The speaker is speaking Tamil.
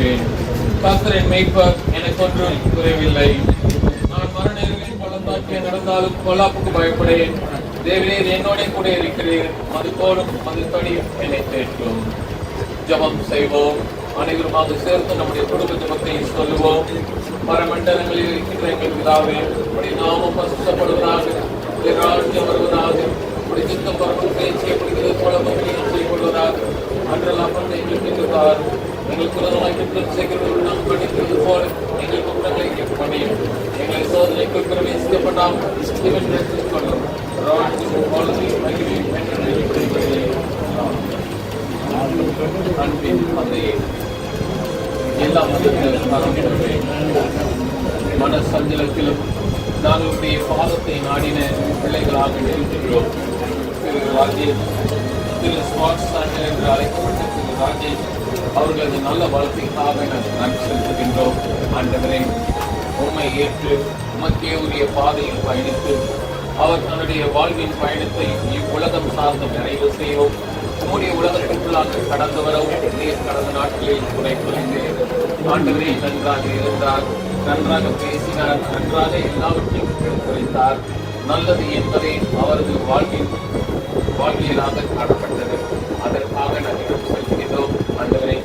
கொள்கிறேன். கர்த்தரின் மேய்ப்பர் எனக்கு ஒன்றும் குறைவில்லை. நான் மரண இருளின் பள்ளத்தாக்கிலே நடந்தாலும் பொல்லாப்புக்கு பயப்படேன். தேவரீர் என்னோட கூட இருக்கிறீர். மதுக்கோடும் மதுத்தடியும் என்னை தேற்றும். ஜபம் செய்வோம். அனைவருமாக சேர்த்து நம்முடைய குடும்ப ஜபத்தை சொல்லுவோம். பரமண்டலங்களில் இருக்கின்ற எங்கள் பிதாவே, உம்முடைய நாமம் பரிசுத்தப்படுவதாக, உம்முடைய ராஜ்யம் வருவதாக, உம்முடைய சித்தம் பரமத்திலே செய்யப்படுகிறது போல பூமியிலும் செய்யப்படுவதாக. அன்றெல்லாம் வந்து எங்களுக்கு இருக்கிறார். எங்களுக்கு உதவாய் குற்றம் செய்கிறவர்கள் நாம் மன்னிக்கிறது போல எங்கள் குற்றங்களை மன்னியும். எங்களை சோதனைக்குள் பிரவேசிக்கப்பட்டால் இவன் கொள்ளும். ராஜ்யம் வாழ்வில் மகிழ்ச்சியும் அன்பின் தந்தையே, எல்லா மன சஞ்சலத்திலும் நாங்களுடைய பாதத்தை நாடின பிள்ளைகளாக இருக்கிறோம். திரு ராஜேஷ், திரு ஸ்மார்ட் சாண்டல் என்று அழைக்கப்பட்ட திரு ராஜேஷ் அவர்களது நல்ல வளர்ச்சிக்காக நன்றி செலுத்துகின்றோம். ஆண்டவரே, உண்மை ஏற்று உமக்கே உரிய பாதையில் பயணித்து அவர் தன்னுடைய வாழ்வின் பயணத்தை இவ்வுலகம் சார்ந்த நிறைவு செய்வோம். உம்முடைய உலகத்திற்குள்ளாக கடந்து வரவும் கடந்த நாட்களில் துணை புரிந்தேன். ஆண்டவரே நன்றாக இருந்தார், நன்றாக பேசினார், நன்றாக எல்லாவற்றையும் எடுத்துரைத்தார். நல்லது என்பதே அவரது வாழ்வியலாக காணப்பட்டது. அதற்காக நன்றி செலுத்துகிறோம். ஆண்டவரே,